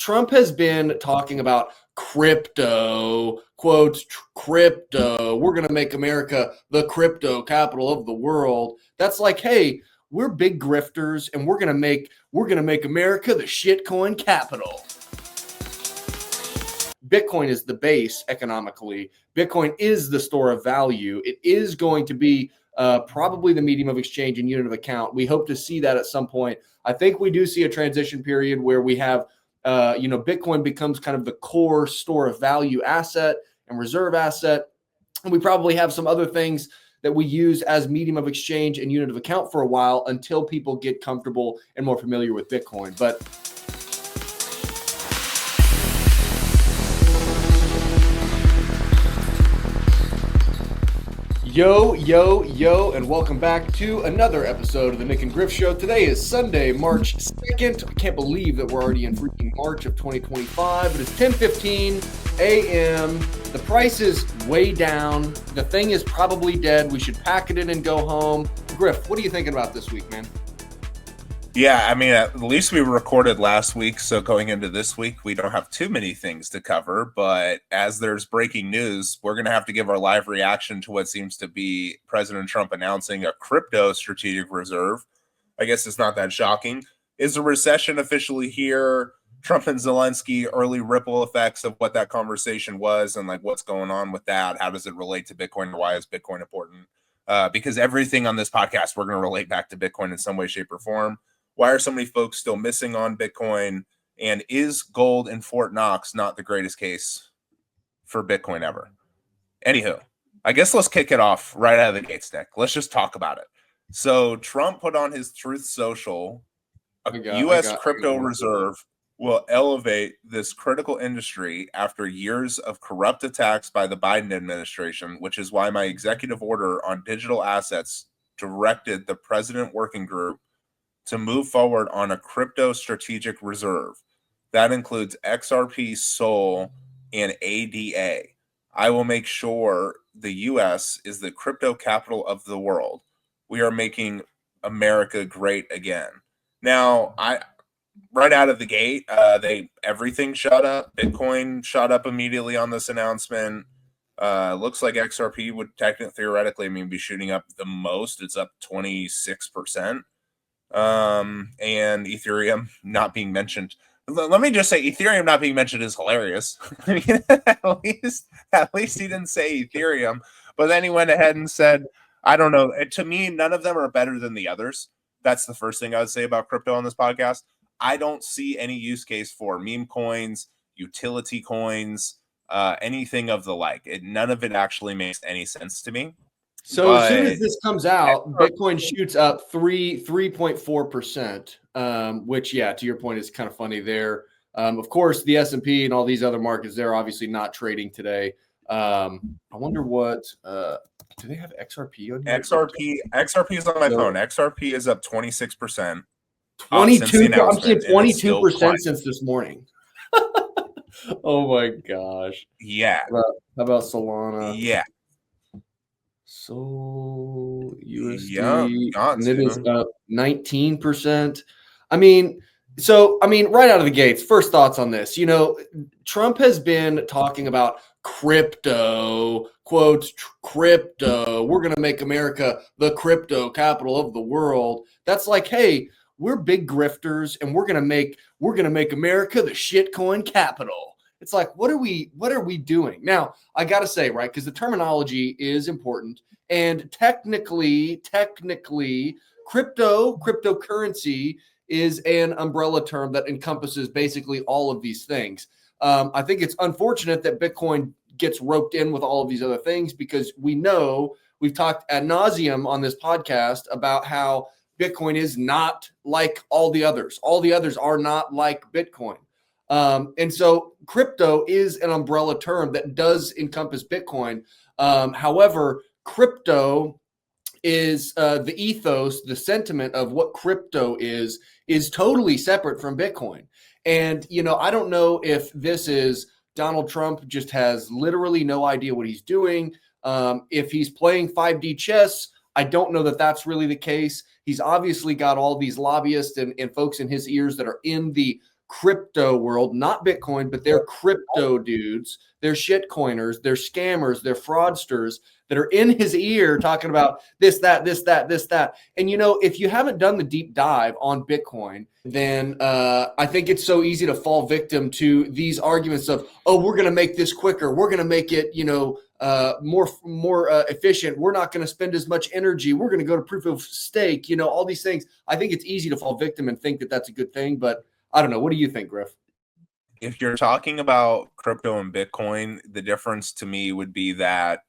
Trump has been talking about crypto, quote, crypto. We're going to make America the crypto capital of the world. That's like, hey, we're big grifters and we're going to make America the shitcoin capital. Bitcoin is the base economically. Bitcoin is the store of value. It is going to be probably the medium of exchange and unit of account. We hope to see that at some point. I think we do see a transition period where we have, Bitcoin becomes kind of the core store of value asset and reserve asset. And we probably have some other things that we use as medium of exchange and unit of account for a while until people get comfortable and more familiar with Bitcoin. But Yo, and welcome back to another episode of the Nyc Griff Show. Today is Sunday, March 2nd. I can't believe that we're already in freaking March of 2025, but it's 10:15 a.m. The price is way down. The thing is probably dead. We should pack it in and go home. Griff, what are you thinking about this week, man? Yeah, I mean, at least we recorded last week, so going into this week, we don't have too many things to cover, but as there's breaking news, we're going to have to give our live reaction to what seems to be President Trump announcing a crypto strategic reserve. I guess it's not that shocking. Is the recession officially here? Trump and Zelensky, early ripple effects of what that conversation was and like what's going on with that. How does it relate to Bitcoin? Why is Bitcoin important? Because everything on this podcast, we're going to relate back to Bitcoin in some way, shape, or form. Why are so many folks still missing on Bitcoin? And is gold in Fort Knox not the greatest case for Bitcoin ever? Anywho, I guess let's kick it off right out of the gates, Nick. Let's just talk about it. So Trump put on his Truth Social, a U.S. crypto reserve will elevate this critical industry after years of corrupt attacks by the Biden administration, which is why my executive order on digital assets directed the President Working Group to move forward on a crypto strategic reserve. That includes XRP, SOL, and ADA. I will make sure the U.S. is the crypto capital of the world. We are making America great again. Now, right out of the gate, everything shot up. Bitcoin shot up immediately on this announcement. Looks like XRP would theoretically, be shooting up the most. It's up 26%. And Ethereum not being mentioned. Let me just say, Ethereum not being mentioned is hilarious. I mean, at least he didn't say Ethereum, but then he went ahead and said, I don't know. To me, none of them are better than the others. That's the first thing I would say about crypto on this podcast. I don't see any use case for meme coins, utility coins, anything of the like. None of it actually makes any sense to me. So as soon as this comes out, Bitcoin shoots up 3.4%, which, yeah, to your point, is kind of funny there. Of course, the S&P and all these other markets, they're obviously not trading today. I wonder what do they have XRP on here? XRP is on my phone. XRP is up 26%. 22. I'm seeing 22% since this morning. Oh my gosh. Yeah. How about Solana? Yeah. So USD, yeah, and it is up 19%. Right out of the gates, first thoughts on this. Trump has been talking about crypto, quote, crypto. We're going to make America the crypto capital of the world. That's like, hey, we're big grifters and we're going to make America the shitcoin capital. It's like, what are we doing? Now, I got to say, right, because the terminology is important. And technically, cryptocurrency is an umbrella term that encompasses basically all of these things. I think it's unfortunate that Bitcoin gets roped in with all of these other things because we know we've talked ad nauseum on this podcast about how Bitcoin is not like all the others. All the others are not like Bitcoin. And so crypto is an umbrella term that does encompass Bitcoin. However, crypto is the ethos, the sentiment of what crypto is totally separate from Bitcoin. And, I don't know if this is Donald Trump just has literally no idea what he's doing. If he's playing 5D chess, I don't know that that's really the case. He's obviously got all these lobbyists and folks in his ears that are in the crypto world, not Bitcoin, but they're crypto dudes. They're shit coiners, they're scammers, they're fraudsters that are in his ear talking about this, that, this, that, this, that. And, you know, if you haven't done the deep dive on Bitcoin, then I think it's so easy to fall victim to these arguments of, oh, we're going to make this quicker. We're going to make it, you know, more efficient. We're not going to spend as much energy. We're going to go to proof of stake, you know, all these things. I think it's easy to fall victim and think that that's a good thing, but I don't know. What do you think, Griff? If you're talking about crypto and Bitcoin, the difference to me would be that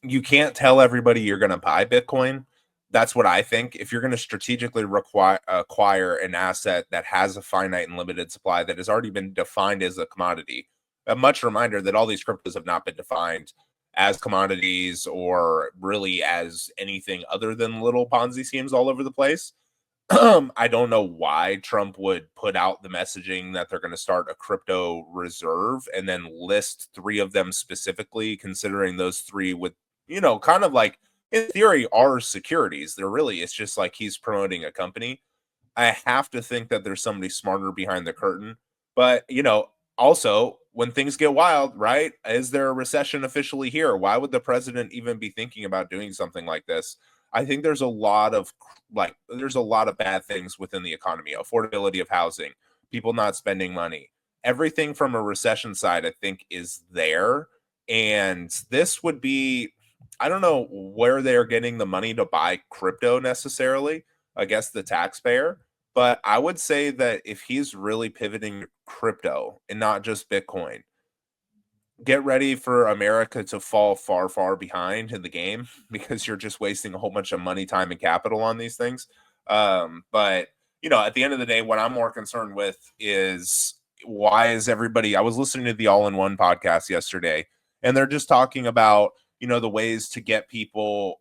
you can't tell everybody you're going to buy Bitcoin. That's what I think. If you're going to strategically acquire an asset that has a finite and limited supply that has already been defined as a commodity, a much reminder that all these cryptos have not been defined as commodities or really as anything other than little Ponzi schemes all over the place. I don't know why Trump would put out the messaging that they're going to start a crypto reserve and then list 3 of them specifically, considering those 3 would, you know, kind of like in theory are securities. They're really, it's just like he's promoting a company. I have to think that there's somebody smarter behind the curtain. But, you know, also when things get wild, right? Is there a recession officially here? Why would the president even be thinking about doing something like this? I think there's a lot of bad things within the economy, affordability of housing, people not spending money, everything from a recession side, I think is there. And this would be, I don't know where they're getting the money to buy crypto necessarily, I guess the taxpayer. But I would say that if he's really pivoting crypto and not just Bitcoin, get ready for America to fall far, far behind in the game because you're just wasting a whole bunch of money, time, and capital on these things. But, you know, at the end of the day, what I'm more concerned with is why is everybody, I was listening to the All-in-One podcast yesterday, and they're just talking about, you know, the ways to get people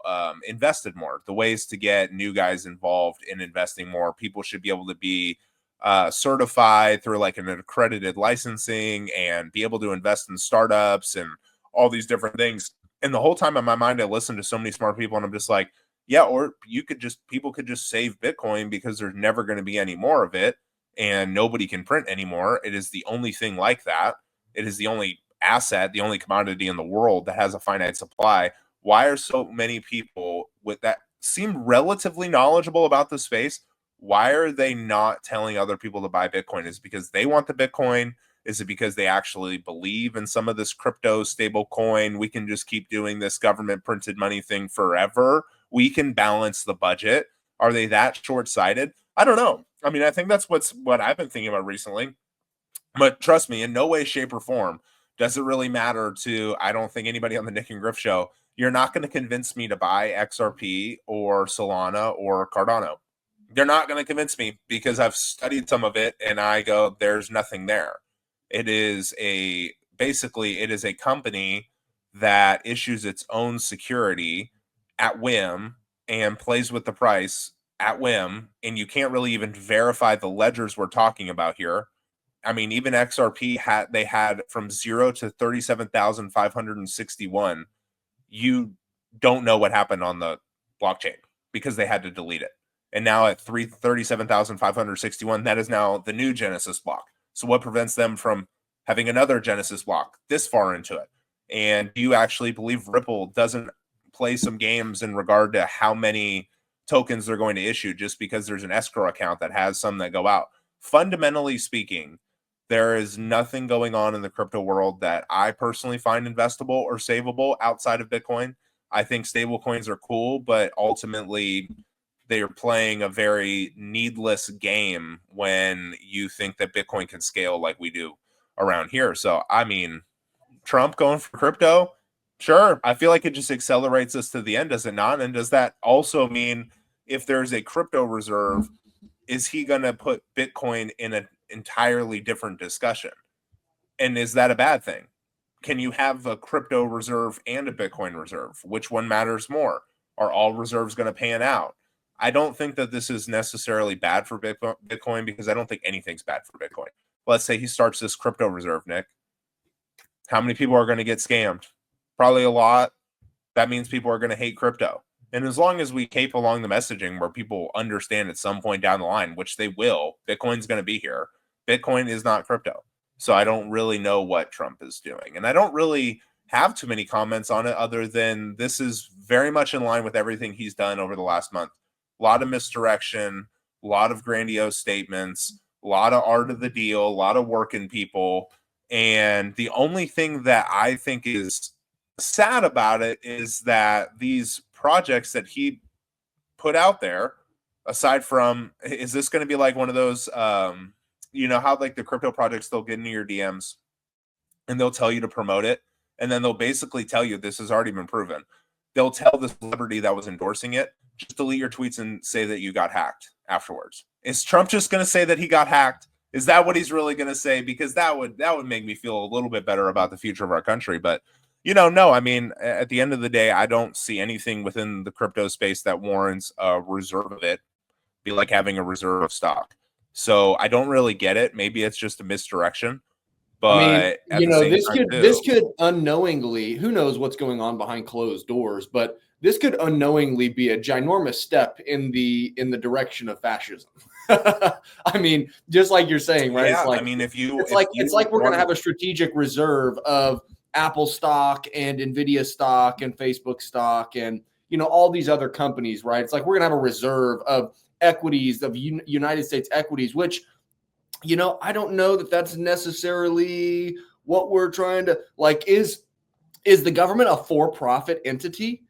invested more, the ways to get new guys involved in investing more. People should be able to be certified through like an accredited licensing and be able to invest in startups and all these different things. And the whole time in my mind, I listen to so many smart people and I'm just like, yeah, or people could just save Bitcoin because there's never going to be any more of it and nobody can print anymore. It is the only thing like that. It is the only asset, the only commodity in the world that has a finite supply. Why are so many people with that seem relatively knowledgeable about the space? Why are they not telling other people to buy Bitcoin? Is it because they want the Bitcoin? Is it because they actually believe in some of this crypto stable coin? We can just keep doing this government printed money thing forever. We can balance the budget. Are they that short-sighted? I don't know. I mean, I think that's what I've been thinking about recently. But trust me, in no way, shape, or form does it really matter to, I don't think anybody on the Nyc and Griff Show, you're not going to convince me to buy XRP or Solana or Cardano. They're not going to convince me because I've studied some of it and I go, there's nothing there. It is a company that issues its own security at whim and plays with the price at whim. And you can't really even verify the ledgers we're talking about here. I mean, even XRP had from 0 to 37,561. You don't know what happened on the blockchain because they had to delete it. And now at 37,561, that is now the new Genesis block. So what prevents them from having another Genesis block this far into it? And do you actually believe Ripple doesn't play some games in regard to how many tokens they're going to issue just because there's an escrow account that has some that go out? Fundamentally speaking, there is nothing going on in the crypto world that I personally find investable or savable outside of Bitcoin. I think stable coins are cool, but ultimately they are playing a very needless game when you think that Bitcoin can scale like we do around here. So, I mean, Trump going for crypto, sure. I feel like it just accelerates us to the end, does it not? And does that also mean if there's a crypto reserve, is he going to put Bitcoin in an entirely different discussion? And is that a bad thing? Can you have a crypto reserve and a Bitcoin reserve? Which one matters more? Are all reserves going to pan out? I don't think that this is necessarily bad for Bitcoin because I don't think anything's bad for Bitcoin. Let's say he starts this crypto reserve, Nick. How many people are going to get scammed? Probably a lot. That means people are going to hate crypto. And as long as we keep along the messaging where people understand at some point down the line, which they will, Bitcoin's going to be here. Bitcoin is not crypto. So I don't really know what Trump is doing. And I don't really have too many comments on it other than this is very much in line with everything he's done over the last month. A lot of misdirection, a lot of grandiose statements, a lot of art of the deal, a lot of working people. And the only thing that I think is sad about it is that these projects that he put out there, aside from, is this going to be like one of those, you know, how like the crypto projects, they'll get into your DMs and they'll tell you to promote it. And then they'll basically tell you this has already been proven. They'll tell the celebrity that was endorsing it, just delete your tweets and say that you got hacked afterwards. Is Trump just going to say that he got hacked? Is that what he's really going to say? Because that would make me feel a little bit better about the future of our country. But, you know, no, I mean, at the end of the day, I don't see anything within the crypto space that warrants a reserve of it. Be like having a reserve of stock. So I don't really get it. Maybe it's just a misdirection. But I mean, you know, this could unknowingly, who knows what's going on behind closed doors, but this could unknowingly be a ginormous step in the direction of fascism. I mean, just like you're saying, right? Yeah, It's like, I mean, it's like we're going to have a strategic reserve of Apple stock and Nvidia stock and Facebook stock and, you know, all these other companies, right? It's like we're going to have a reserve of equities, of United States equities, which, you know, I don't know that that's necessarily what we're trying to, like, is the government a for-profit entity,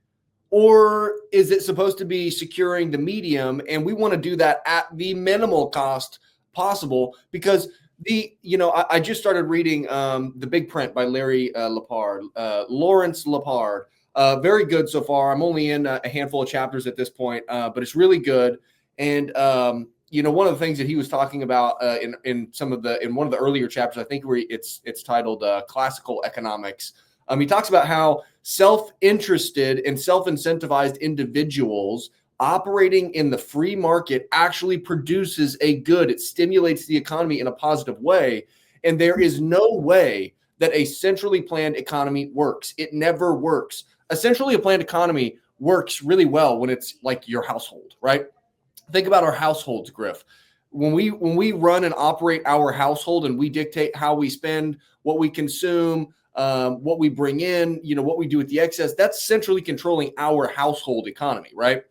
or is it supposed to be securing the medium? And we want to do that at the minimal cost possible, because I just started reading The Big Print by Lawrence Lepard. Very good so far. I'm only in a handful of chapters at this point, but it's really good. And you know, one of the things that he was talking about in one of the earlier chapters, I think where it's titled Classical Economics. He talks about how self-interested and self-incentivized individuals operating in the free market actually produces a good. It stimulates the economy in a positive way. And there is no way that a centrally planned economy works. It never works. A centrally planned economy works really well when it's like your household, right? Think about our households, Griff. When we run and operate our household and we dictate how we spend, what we consume, what we bring in, you know, what we do with the excess, that's centrally controlling our household economy, right?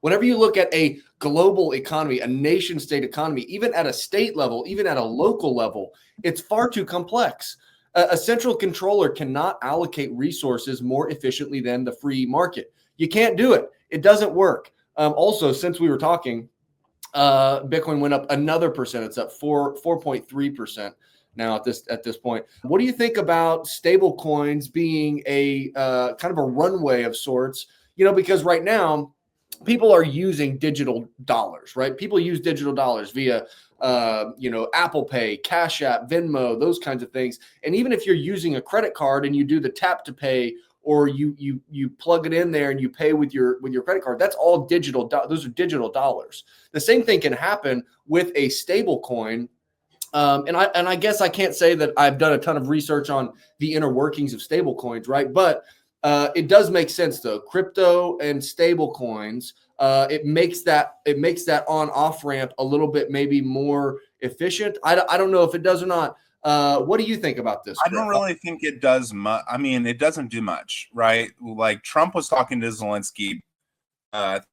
Whenever you look at a global economy, a nation state economy, even at a state level, even at a local level, it's far too complex. A central controller cannot allocate resources more efficiently than the free market. You can't do it. It doesn't work. Also, since we were talking, Bitcoin went up another percent. It's up 4.3% now at this point. What do you think about stable coins being a kind of a runway of sorts? You know, because right now people are using digital dollars, right? People use digital dollars via Apple Pay, Cash App, Venmo, those kinds of things. And even if you're using a credit card and you do the tap to pay, or you plug it in there and you pay with your credit card, that's all digital. Those are digital dollars. The same thing can happen with a stable coin. And I guess I can't say that I've done a ton of research on the inner workings of stable coins, right? But it does make sense though. Crypto and stable coins, it makes that on off ramp a little bit maybe more efficient. I don't know if it does or not. What do you think about this? I don't really think it does much. I mean, it doesn't do much, right? Like Trump was talking to Zelensky.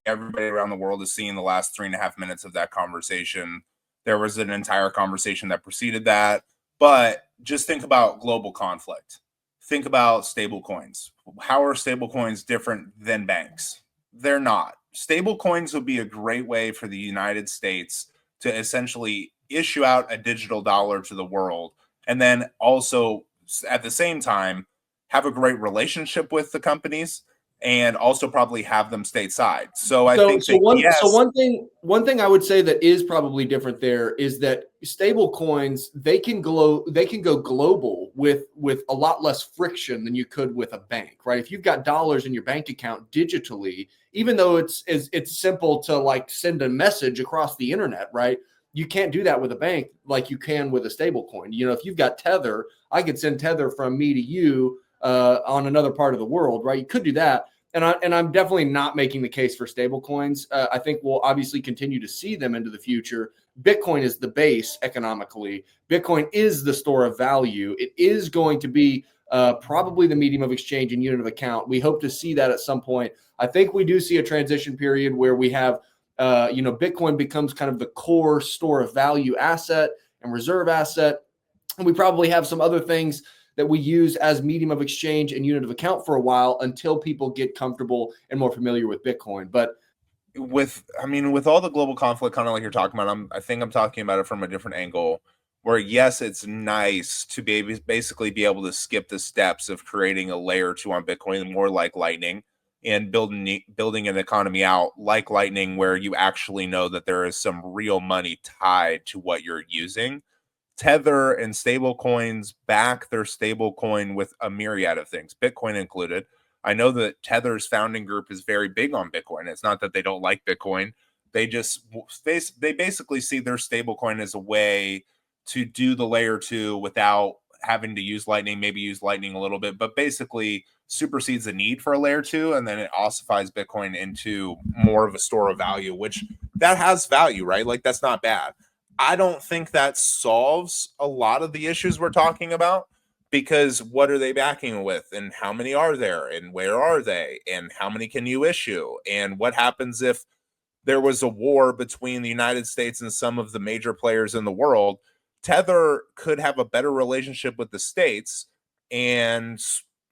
Everybody around the world is seeing the last 3.5 minutes of that conversation. There was an entire conversation that preceded that. But just think about global conflict. Think about stable coins. How are stable coins different than banks? They're not. Stable coins would be a great way for the United States to essentially issue out a digital dollar to the world, and then also at the same time have a great relationship with the companies, and also probably have them stateside. So one thing I would say that is probably different there is that stable coins, they can go global with a lot less friction than you could with a bank, right? If you've got dollars in your bank account digitally, even though it's simple to like send a message across the internet, right? You can't do that with a bank like you can with a stable coin. You know, if you've got Tether, I could send Tether from me to you on another part of the world, right? You could do that. And I'm definitely not making the case for stable coins. I think we'll obviously continue to see them into the future. Bitcoin is the base economically. Bitcoin is the store of value. It is going to be probably the medium of exchange and unit of account. We hope to see that at some point. I think we do see a transition period where we have, Bitcoin becomes kind of the core store of value asset and reserve asset. And we probably have some other things that we use as medium of exchange and unit of account for a while until people get comfortable and more familiar with Bitcoin. But with all the global conflict, kind of like you're talking about, I think I'm talking about it from a different angle, where yes, it's nice to basically be able to skip the steps of creating a layer 2 on Bitcoin, more like Lightning, and building an economy out like Lightning, where you actually know that there is some real money tied to what you're using. Tether and stable coins back their stable coin with a myriad of things, Bitcoin included. I know that Tether's founding group is very big on Bitcoin. It's not that they don't like Bitcoin. They basically see their stable coin as a way to do the layer 2 without having to use Lightning, maybe use Lightning a little bit, but basically supersedes the need for a layer 2, and then it ossifies Bitcoin into more of a store of value, which that has value, right? Like, that's not bad. I don't think that solves a lot of the issues we're talking about, because what are they backing with, and how many are there, and where are they, and how many can you issue, and what happens if there was a war between the United States and some of the major players in the world? Tether could have a better relationship with the states and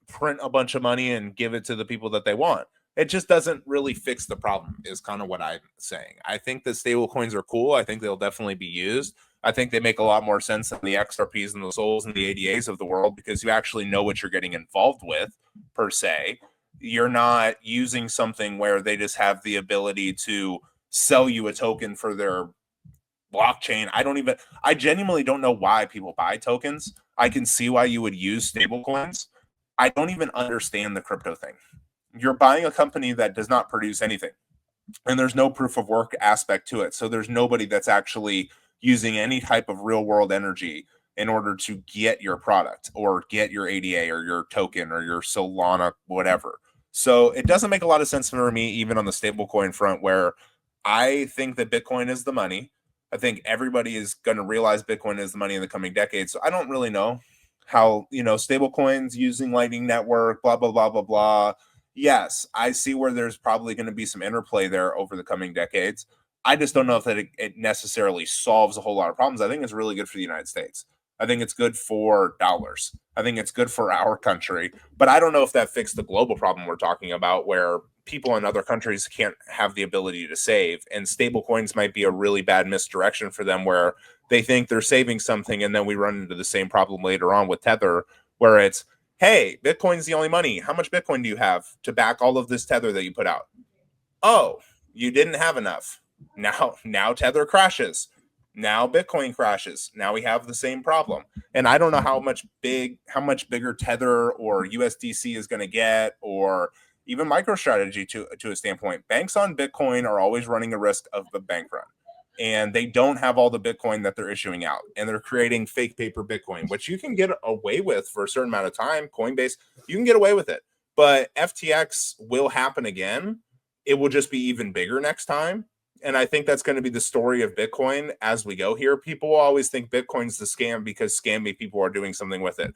print a bunch of money and give it to the people that they want. It just doesn't really fix the problem, is kind of what I'm saying. I think the stable coins are cool. I think they'll definitely be used. I think they make a lot more sense than the XRPs and the Sols and the ADAs of the world, because you actually know what you're getting involved with, per se. You're not using something where they just have the ability to sell you a token for their blockchain. I genuinely don't know why people buy tokens. I can see why you would use stable coins. I don't even understand the crypto thing. You're buying a company that does not produce anything, and there's no proof of work aspect to it. So there's nobody that's actually using any type of real world energy in order to get your product or get your ADA or your token or your Solana, whatever. So it doesn't make a lot of sense for me, even on the stablecoin front, where I think that Bitcoin is the money. I think everybody is going to realize Bitcoin is the money in the coming decades. So I don't really know how, stablecoins using Lightning Network, blah, blah, blah, blah, blah. Yes, I see where there's probably going to be some interplay there over the coming decades. I just don't know if that it necessarily solves a whole lot of problems. I think it's really good for the United States. I think it's good for dollars. I think it's good for our country. But I don't know if that fixed the global problem we're talking about, where people in other countries can't have the ability to save. And stable coins might be a really bad misdirection for them, where they think they're saving something, and then we run into the same problem later on with Tether, where it's, hey, Bitcoin's the only money. How much Bitcoin do you have to back all of this Tether that you put out? Oh, you didn't have enough. Now Tether crashes. Now Bitcoin crashes. Now we have the same problem. And I don't know how much bigger Tether or USDC is going to get, or even MicroStrategy to a standpoint. Banks on Bitcoin are always running a risk of the bank run. And they don't have all the Bitcoin that they're issuing out, and they're creating fake paper Bitcoin, which you can get away with for a certain amount of time. Coinbase, you can get away with it, but FTX will happen again. It will just be even bigger next time. And I think that's going to be the story of Bitcoin as we go here. People will always think Bitcoin's the scam because scammy people are doing something with it.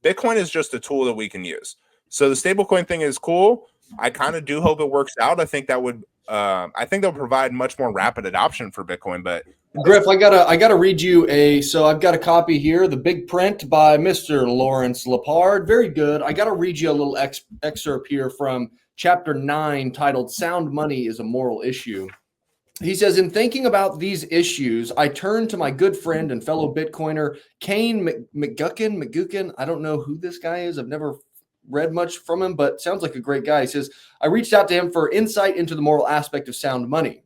Bitcoin is just a tool that we can use. So the stablecoin thing is cool. I kind of do hope it works out. I think that would I think they'll provide much more rapid adoption for Bitcoin. But Griff, I gotta read you so I've got a copy here, the big print by Mr. Lawrence Lepard. Very good. I gotta read you a little excerpt here from chapter 9, titled "Sound Money is a Moral Issue." He says, in thinking about these issues, I turned to my good friend and fellow Bitcoiner, Kane McGukin. I don't know who this guy is. I've never read much from him, but sounds like a great guy. He says, I reached out to him for insight into the moral aspect of sound money.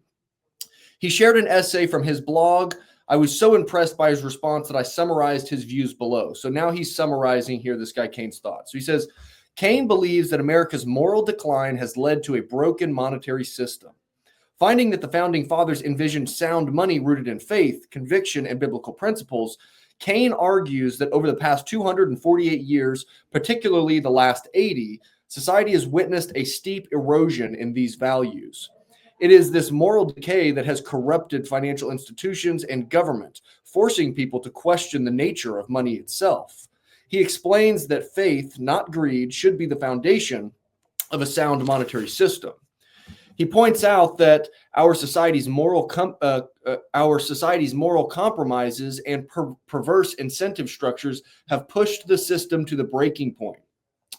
He shared an essay from his blog. I was so impressed by his response that I summarized his views below. So now he's summarizing here this guy Kane's thoughts. So he says, Kane believes that America's moral decline has led to a broken monetary system. Finding that the founding fathers envisioned sound money rooted in faith, conviction, and biblical principles, Kane argues that over the past 248 years, particularly the last 80, society has witnessed a steep erosion in these values. It is this moral decay that has corrupted financial institutions and government, forcing people to question the nature of money itself. He explains that faith, not greed, should be the foundation of a sound monetary system. He points out that our society's moral compromises and perverse incentive structures have pushed the system to the breaking point,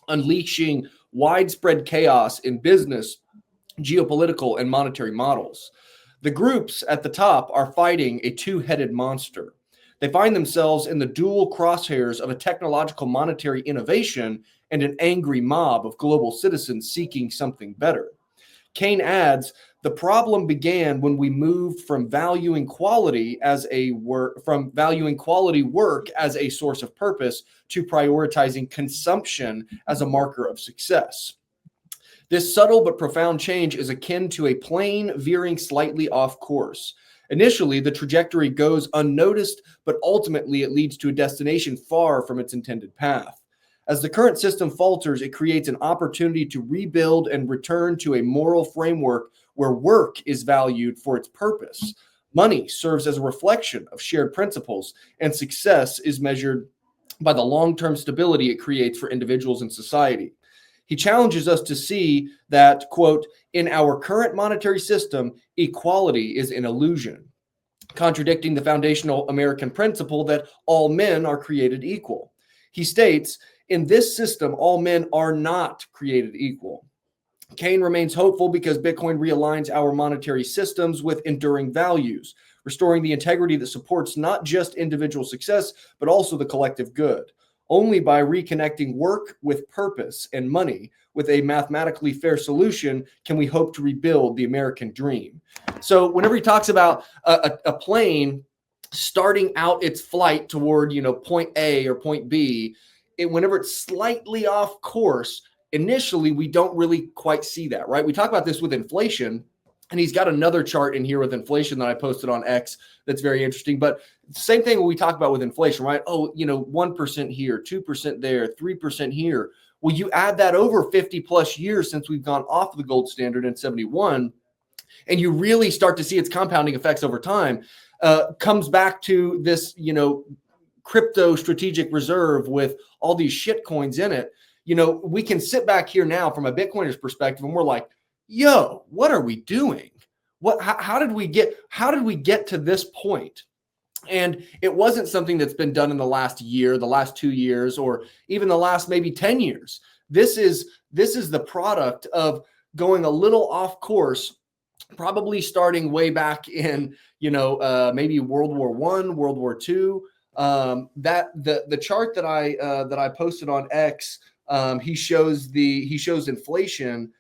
unleashing widespread chaos in business, geopolitical, and monetary models. The groups at the top are fighting a two-headed monster. They find themselves in the dual crosshairs of a technological monetary innovation and an angry mob of global citizens seeking something better. Kane adds, the problem began when we moved from valuing quality work as a source of purpose to prioritizing consumption as a marker of success. This subtle but profound change is akin to a plane veering slightly off course. Initially, the trajectory goes unnoticed, but ultimately it leads to a destination far from its intended path. As the current system falters, it creates an opportunity to rebuild and return to a moral framework where work is valued for its purpose. Money serves as a reflection of shared principles, and success is measured by the long-term stability it creates for individuals and society. He challenges us to see that, quote, in our current monetary system, equality is an illusion, contradicting the foundational American principle that all men are created equal. He states, in this system, all men are not created equal. Kane remains hopeful because Bitcoin realigns our monetary systems with enduring values, restoring the integrity that supports not just individual success, but also the collective good. Only by reconnecting work with purpose and money with a mathematically fair solution can we hope to rebuild the American dream. So whenever he talks about a plane starting out its flight toward, point A or point B, whenever it's slightly off course, initially, we don't really quite see that, right? We talk about this with inflation, and he's got another chart in here with inflation that I posted on X that's very interesting. But same thing when we talk about with inflation, right? Oh, 1% here, 2% there, 3% here. Well, you add that over 50 plus years since we've gone off the gold standard in 71, and you really start to see its compounding effects over time. Comes back to this, crypto strategic reserve with all these shit coins in it. We can sit back here now from a Bitcoiner's perspective and we're like, yo, what are we doing? How did we get to this point? And it wasn't something that's been done in the last year, the last 2 years, or even the last maybe 10 years. This is the product of going a little off course, probably starting way back in, maybe World War I, World War II. That the chart that I posted on X, he shows inflation.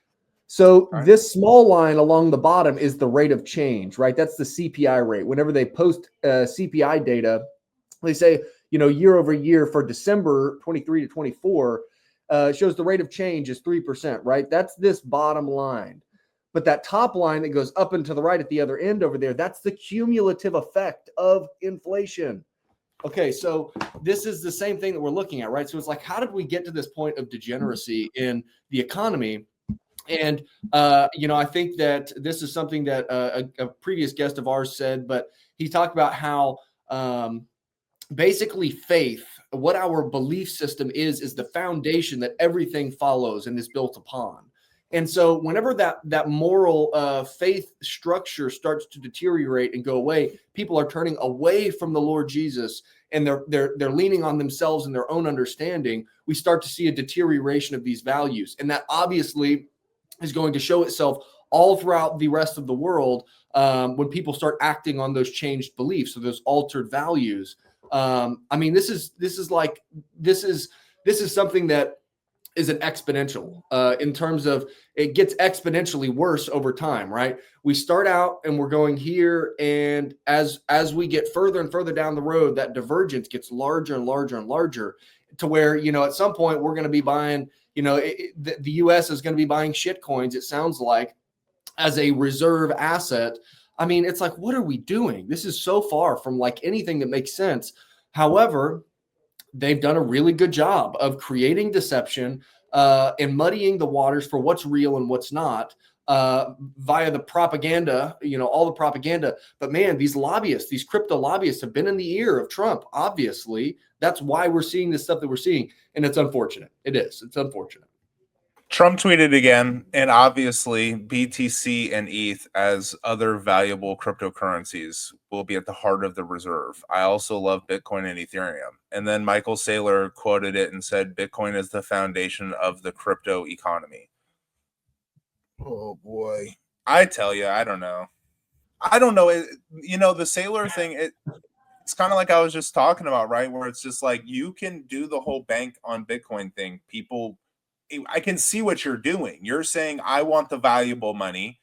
So this small line along the bottom is the rate of change, right? That's the CPI rate. Whenever they post CPI data, they say, year over year for December 23 to 24, shows the rate of change is 3%, right? That's this bottom line. But that top line that goes up and to the right at the other end over there, that's the cumulative effect of inflation. Okay, so this is the same thing that we're looking at, right? So it's like, how did we get to this point of degeneracy in the economy? And, I think that this is something that a previous guest of ours said, but he talked about how basically faith, what our belief system is the foundation that everything follows and is built upon. And so whenever that moral faith structure starts to deteriorate and go away, people are turning away from the Lord Jesus and they're leaning on themselves and their own understanding. We start to see a deterioration of these values. And that obviously is going to show itself all throughout the rest of the world when people start acting on those changed beliefs or those altered values. This is something that is an exponential in terms of it gets exponentially worse over time, right? We start out and we're going here, and as we get further and further down the road, that divergence gets larger and larger and larger to where, at some point we're going to be buying, the U.S. is going to be buying shit coins, it sounds like, as a reserve asset. It's like, what are we doing? This is so far from like anything that makes sense. However, they've done a really good job of creating deception and muddying the waters for what's real and what's not. via the propaganda, all the propaganda. But man, these lobbyists, these crypto lobbyists have been in the ear of Trump. Obviously, that's why we're seeing this stuff that we're seeing. And it's unfortunate. It is. It's unfortunate. Trump tweeted again, and obviously BTC and ETH as other valuable cryptocurrencies will be at the heart of the reserve. I also love Bitcoin and Ethereum. And then Michael Saylor quoted it and said, Bitcoin is the foundation of the crypto economy. Oh boy. I tell you, I don't know. The Saylor thing, it's kind of like I was just talking about, right? Where it's just like, you can do the whole bank on Bitcoin thing. I can see what you're doing. You're saying, I want the valuable money.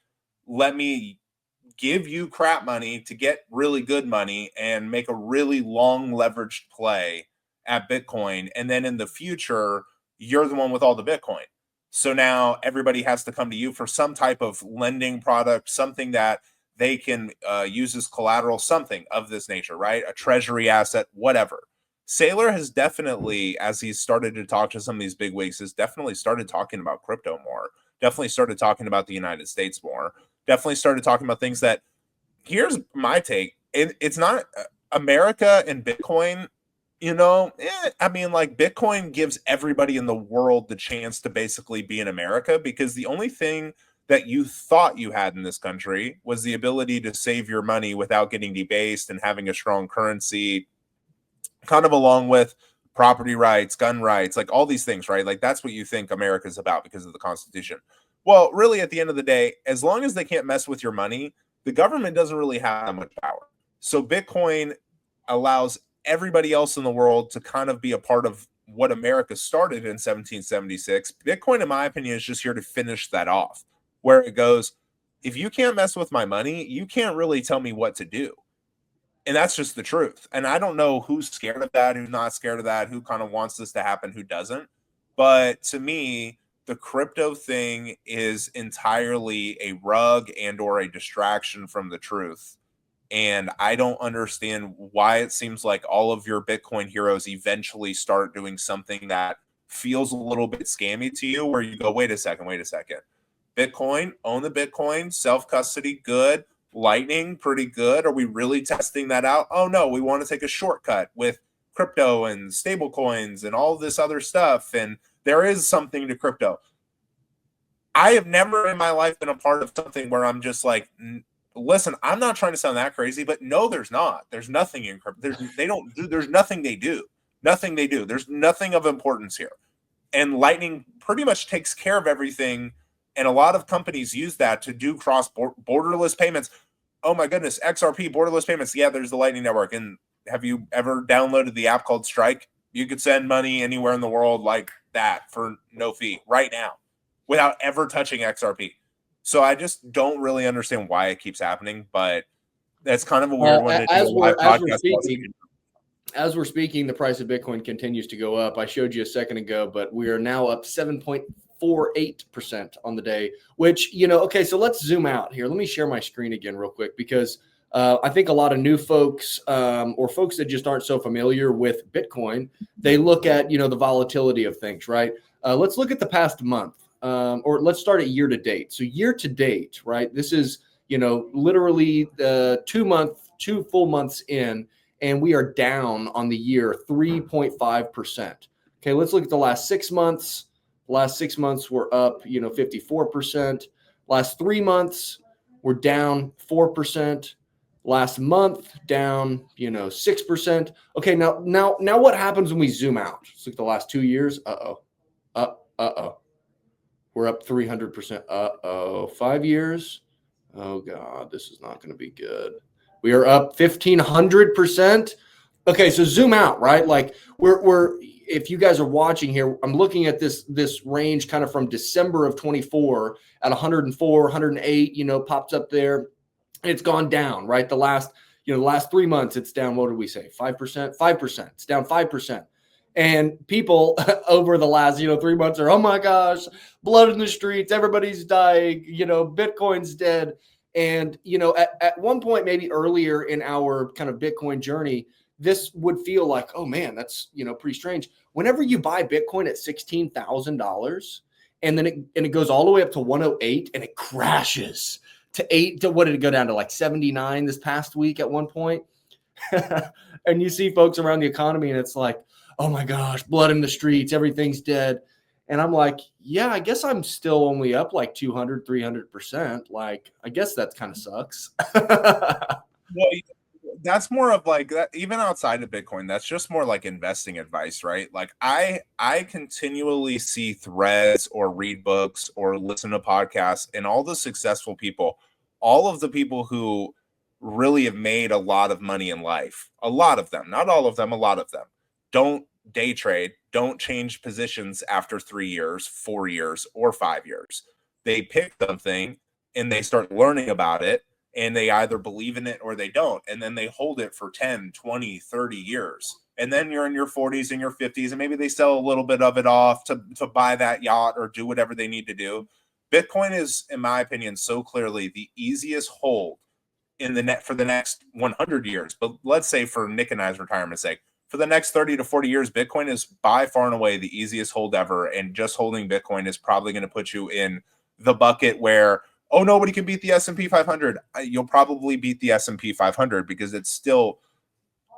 Let me give you crap money to get really good money and make a really long leveraged play at Bitcoin. And then in the future, you're the one with all the Bitcoin. So now everybody has to come to you for some type of lending product, something that they can use as collateral, something of this nature, right? A treasury asset, whatever. Saylor has definitely, as he's started to talk to some of these big wigs, has definitely started talking about crypto more, definitely started talking about the United States more, definitely started talking about things that, here's my take, it's not America and Bitcoin, Bitcoin gives everybody in the world the chance to basically be in America, because the only thing that you thought you had in this country was the ability to save your money without getting debased and having a strong currency, kind of along with property rights, gun rights, like all these things, right? Like that's what you think America's about because of the Constitution. Well, really, at the end of the day, as long as they can't mess with your money, the government doesn't really have that much power. So Bitcoin allows everybody else in the world to kind of be a part of what America started in 1776. Bitcoin, in my opinion, is just here to finish that off, where it goes, if you can't mess with my money, you can't really tell me what to do. And that's just the truth. And I don't know who's scared of that, who's not scared of that, who kind of wants this to happen, who doesn't. But to me, the crypto thing is entirely a rug and or a distraction from the truth. And I don't understand why it seems like all of your Bitcoin heroes eventually start doing something that feels a little bit scammy to you, where you go, wait a second. Bitcoin, own the Bitcoin, self-custody, good. Lightning, pretty good. Are we really testing that out? Oh no, we want to take a shortcut with crypto and stable coins and all this other stuff. And there is something to crypto. I have never in my life been a part of something where I'm just like, listen, I'm not trying to sound that crazy, but no, there's not. There's nothing in crypto. There's nothing they do. Nothing they do. There's nothing of importance here. And Lightning pretty much takes care of everything. And a lot of companies use that to do borderless payments. Oh my goodness, XRP, borderless payments. Yeah, there's the Lightning Network. And have you ever downloaded the app called Strike? You could send money anywhere in the world like that for no fee right now without ever touching XRP. So I just don't really understand why it keeps happening, but that's kind of a weird one to do a live podcast. As we're speaking, the price of Bitcoin continues to go up. I showed you a second ago, but we are now up 7.48% on the day, which, okay, so let's zoom out here. Let me share my screen again real quick, because I think a lot of new folks or folks that just aren't so familiar with Bitcoin, they look at, the volatility of things, right? Let's look at the past month, or let's start at year to date. So year to date, right? This is, literally 2 full months in, and we are down on the year 3.5%. Okay, let's look at the last 6 months. Last 6 months we're up, 54%. Last 3 months we're down 4%. Last month down, 6%. Okay, now what happens when we zoom out? Let's look at the last 2 years. We're up 300%. 5 years. Oh God, this is not going to be good. We are up 1,500%. Okay, so zoom out, right? Like we're if you guys are watching here, I'm looking at this range kind of from December of 24 at 104, 108, pops up there. It's gone down, right? The last 3 months, it's down. What did we say? 5%, 5%. It's down 5%. And people over the last, 3 months are, oh my gosh, blood in the streets. Everybody's dying. Bitcoin's dead. And, at one point, maybe earlier in our kind of Bitcoin journey, this would feel like, oh man, that's, pretty strange. Whenever you buy Bitcoin at $16,000 and then it goes all the way up to 108, and it crashes to 8 to what did it go down to, like 79 this past week at one point. And you see folks around the economy, and it's like, oh my gosh, blood in the streets, everything's dead. And I'm like, yeah, I guess I'm still only up like 200, 300%. Like, I guess that kind of sucks. Well, that's more of like that, even outside of Bitcoin, that's just more like investing advice, right? Like I continually see threads or read books or listen to podcasts, and all the successful people, all of the people who really have made a lot of money in life, a lot of them, not all of them, a lot of them, don't day trade, don't change positions after 3 years, 4 years, or 5 years. They pick something and they start learning about it, and they either believe in it or they don't. And then they hold it for 10, 20, 30 years. And then you're in your 40s and your 50s, and maybe they sell a little bit of it off to buy that yacht or do whatever they need to do. Bitcoin is, in my opinion, so clearly the easiest hold in the net for the next 100 years. But let's say for Nick and I's retirement's sake, for the next 30 to 40 years, Bitcoin is by far and away the easiest hold ever. And just holding Bitcoin is probably going to put you in the bucket where, oh, nobody can beat the S&P 500. You'll probably beat the S&P 500 because it's still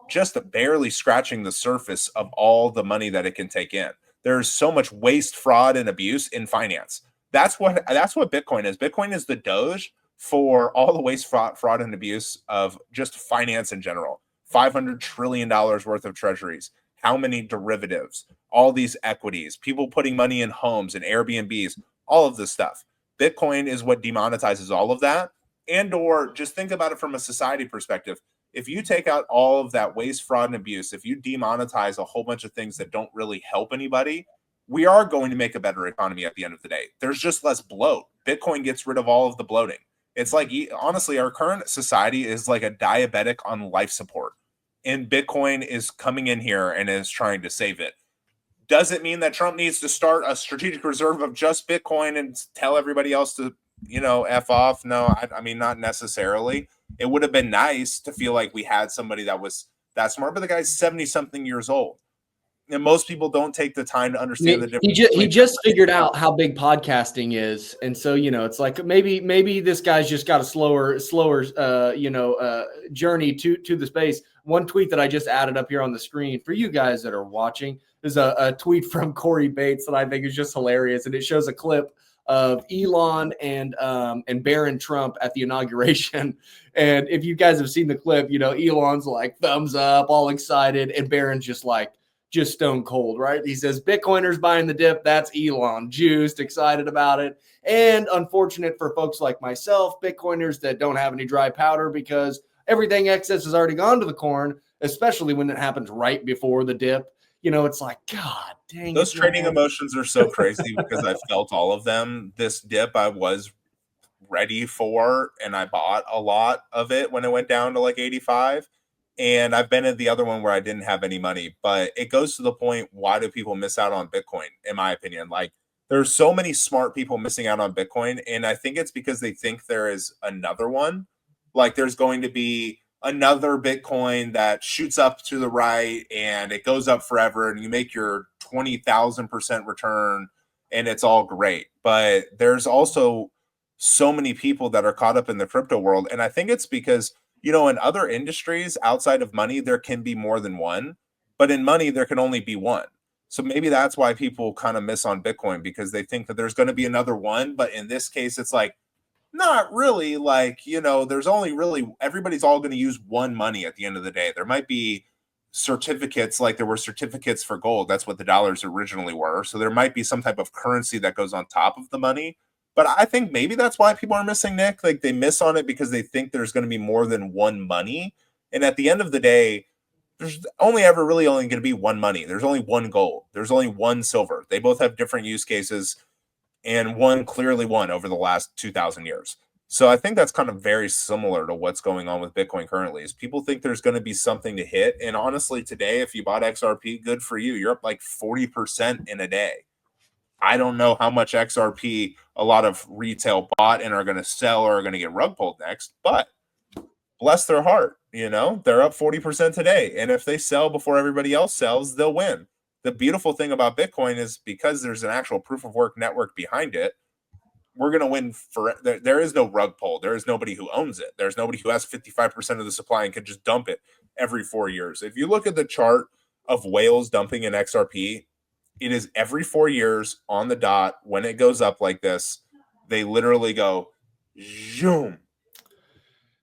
just barely scratching the surface of all the money that it can take in. There's so much waste, fraud, and abuse in finance. That's what Bitcoin is. Bitcoin is the Doge for all the waste, fraud, and abuse of just finance in general. $500 trillion worth of treasuries. How many derivatives? All these equities. People putting money in homes and Airbnbs. All of this stuff. Bitcoin is what demonetizes all of that. And or just think about it from a society perspective. If you take out all of that waste, fraud, and abuse, if you demonetize a whole bunch of things that don't really help anybody, we are going to make a better economy at the end of the day. There's just less bloat. Bitcoin gets rid of all of the bloating. It's like, honestly, our current society is like a diabetic on life support. And Bitcoin is coming in here and is trying to save it. Does it mean that Trump needs to start a strategic reserve of just Bitcoin and tell everybody else to, F off? No, I mean, not necessarily. It would have been nice to feel like we had somebody that was that smart, but the guy's 70-something years old. And most people don't take the time to understand the difference. He just figured out how big podcasting is, and so it's like maybe this guy's just got a slower journey to the space. One tweet that I just added up here on the screen for you guys that are watching is a tweet from Corey Bates that I think is just hilarious, and it shows a clip of Elon and Barron Trump at the inauguration. And if you guys have seen the clip, Elon's like thumbs up, all excited, and Barron's just stone cold, right? He says, Bitcoiners buying the dip. That's Elon, juiced, excited about it. And unfortunate for folks like myself, Bitcoiners that don't have any dry powder because everything excess has already gone to the corn, especially when it happens right before the dip. It's like, God dang. Those trading emotions are so crazy because I felt all of them. This dip I was ready for, and I bought a lot of it when it went down to like 85. And I've been at the other one where I didn't have any money, but it goes to the point, why do people miss out on Bitcoin? In my opinion, like there's so many smart people missing out on Bitcoin. And I think it's because they think there is another one. Like there's going to be another Bitcoin that shoots up to the right and it goes up forever and you make your 20,000% return and it's all great. But there's also so many people that are caught up in the crypto world. And I think it's because in other industries outside of money, there can be more than one, but in money, there can only be one. So maybe that's why people kind of miss on Bitcoin because they think that there's going to be another one. But in this case, it's like, not really. Like, there's only really, everybody's all going to use one money at the end of the day. There might be certificates, like there were certificates for gold. That's what the dollars originally were. So there might be some type of currency that goes on top of the money. But I think maybe that's why people are missing, Nick. Like they miss on it because they think there's going to be more than one money. And at the end of the day, there's only going to be one money. There's only one gold. There's only one silver. They both have different use cases, and one clearly won over the last 2,000 years. So I think that's kind of very similar to what's going on with Bitcoin currently is people think there's going to be something to hit. And honestly, today, if you bought XRP, good for you. You're up like 40% in a day. I don't know how much XRP a lot of retail bought and are going to sell or are going to get rug pulled next, but bless their heart, they're up 40% today. And if they sell before everybody else sells, they'll win. the beautiful thing about Bitcoin is because there's an actual proof of work network behind it, we're going to win for there is no rug pull. There is nobody who owns it. There's nobody who has 55% of the supply and can just dump it every 4 years. If you look at the chart of whales dumping in XRP, it is every 4 years on the dot. When it goes up like this, they literally go zoom.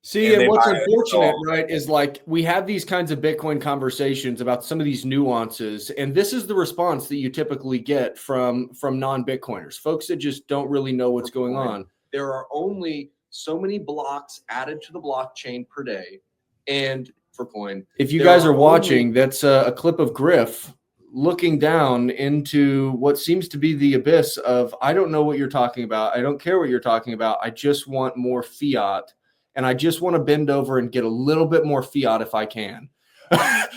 See, and what's unfortunate, right, is like we have these kinds of Bitcoin conversations about some of these nuances, and this is the response that you typically get from non-Bitcoiners, folks that just don't really know what's going on. There are only so many blocks added to the blockchain per day, and for coin. If you guys are watching, that's a clip of Griff looking down into what seems to be the abyss of, I don't know what you're talking about. I don't care what you're talking about. I just want more fiat. And I just want to bend over and get a little bit more fiat if I can.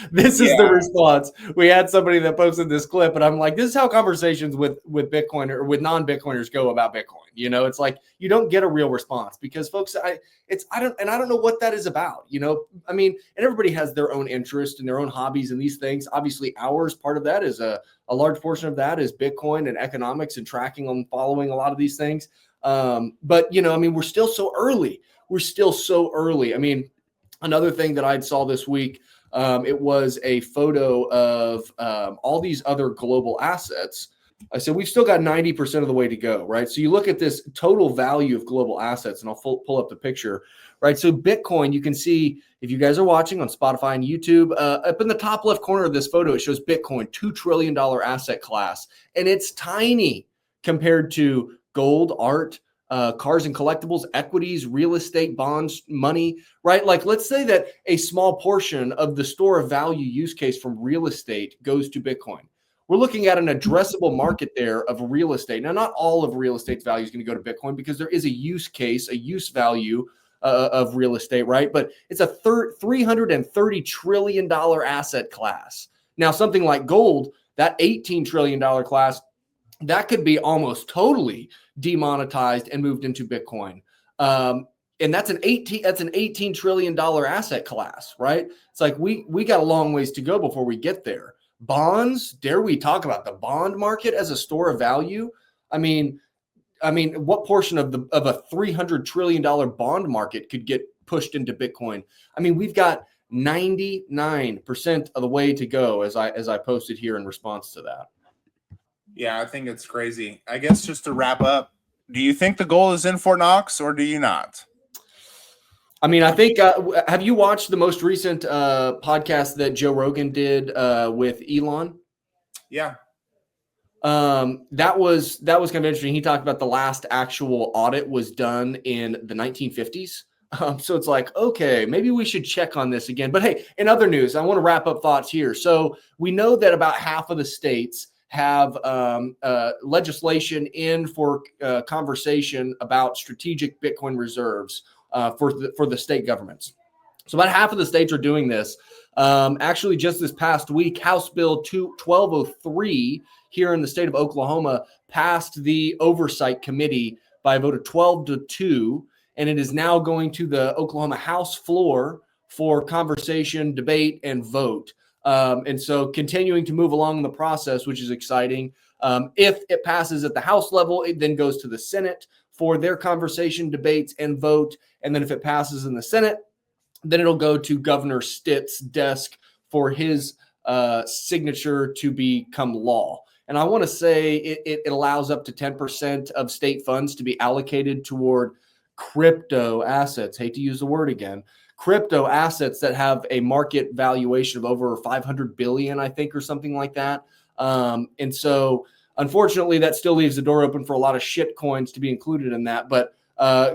This is the response. We had somebody that posted this clip, and I'm like, this is how conversations with Bitcoin or with non-Bitcoiners go about Bitcoin. You know, it's like you don't get a real response because folks, I don't know what that is about. You know, I mean, and everybody has their own interest and their own hobbies in these things. Obviously, ours, part of that is a large portion of that is Bitcoin and economics and tracking and following a lot of these things. But you know, I mean, we're still so early. I mean, another thing that I saw this week, it was a photo of all these other global assets. I said, we've still got 90% of the way to go, right? So you look at this total value of global assets, and I'll pull up the picture, right? So Bitcoin, you can see, if you guys are watching on Spotify and YouTube, up in the top left corner of this photo, it shows Bitcoin, $2 trillion asset class. And it's tiny compared to gold, art, cars and collectibles, equities, real estate, bonds, money, right? Like, let's say that a small portion of the store of value use case from real estate goes to Bitcoin. We're looking at an addressable market there of real estate. Now, not all of real estate's value is going to go to Bitcoin because there is a use case, a use value of real estate, right? But it's a $330 trillion asset class. Now, something like gold, that $18 trillion class, that could be almost totally demonetized and moved into Bitcoin. And that's an $18 trillion asset class, right? It's like we got a long ways to go before we get there. Bonds, dare we talk about the bond market as a store of value? I mean, what portion of a $300 trillion bond market could get pushed into Bitcoin? I mean, we've got 99% of the way to go, as I posted here in response to that. Yeah, I think it's crazy. I guess just to wrap up, do you think the goal is in Fort Knox or do you not? I mean, I think, have you watched the most recent podcast that Joe Rogan did with Elon? Yeah. That was kind of interesting. He talked about the last actual audit was done in the 1950s. So it's like, okay, maybe we should check on this again. But hey, in other news, I want to wrap up thoughts here. So we know that about half of the states have legislation in for conversation about strategic Bitcoin reserves for the state governments. So about half of the states are doing this. Actually, just this past week, House Bill 1203 here in the state of Oklahoma passed the Oversight Committee by a vote of 12-2, and it is now going to the Oklahoma House floor for conversation, debate, and vote. And so continuing to move along the process, which is exciting. If it passes at the House level, it then goes to the Senate for their conversation, debates, and vote. And then if it passes in the Senate, then it'll go to Governor Stitt's desk for his signature to become law. And I want to say it allows up to 10% of state funds to be allocated toward crypto assets. Hate to use the word again. Crypto assets that have a market valuation of over 500 billion, I think, or something like that. And so, unfortunately, that still leaves the door open for a lot of shit coins to be included in that. But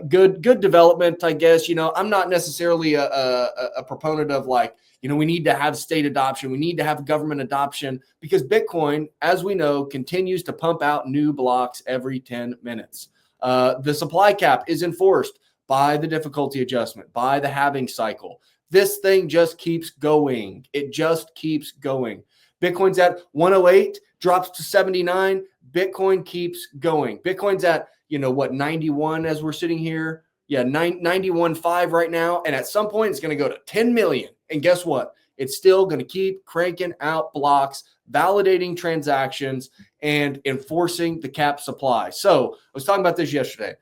good development, I guess. You know, I'm not necessarily a proponent of like, you know, we need to have state adoption. We need to have government adoption because Bitcoin, as we know, continues to pump out new blocks every 10 minutes. The supply cap is enforced by the difficulty adjustment, by the halving cycle. This thing just keeps going. It just keeps going. Bitcoin's at 108, drops to 79. Bitcoin keeps going. Bitcoin's at, 91 as we're sitting here. Yeah, 91.5 right now. And at some point, it's going to go to 10 million. And guess what? it's still going to keep cranking out blocks, validating transactions, and enforcing the cap supply. So I was talking about this yesterday.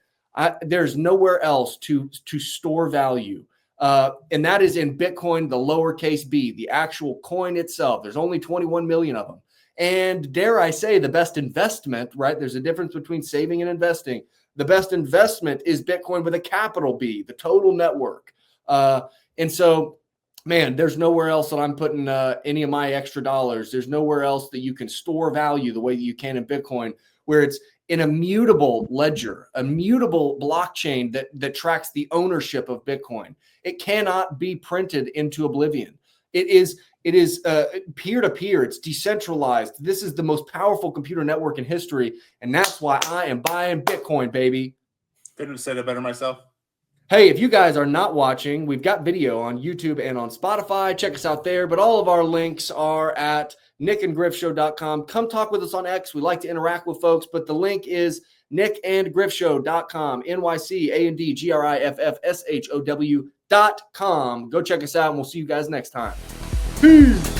There's nowhere else to store value. And that is in Bitcoin, the lowercase b, the actual coin itself. There's only 21 million of them. And dare I say, the best investment, right? There's a difference between saving and investing. The best investment is Bitcoin with a capital B, the total network. And so, man, there's nowhere else that I'm putting any of my extra dollars. There's nowhere else that you can store value the way that you can in Bitcoin, where it's an immutable ledger, a mutable blockchain that tracks the ownership of Bitcoin. It cannot be printed into oblivion. It is peer-to-peer. It's decentralized. This is the most powerful computer network in history, and that's why I am buying Bitcoin, baby. Couldn't have said it better myself. Hey, if you guys are not watching, we've got video on YouTube and on Spotify. Check us out there. But all of our links are at nycandgriffshow.com. Come talk with us on X. We like to interact with folks, but the link is nycandgriffshow.com, NYCANDGRIFFSHOW.com. Go check us out, and we'll see you guys next time. Peace.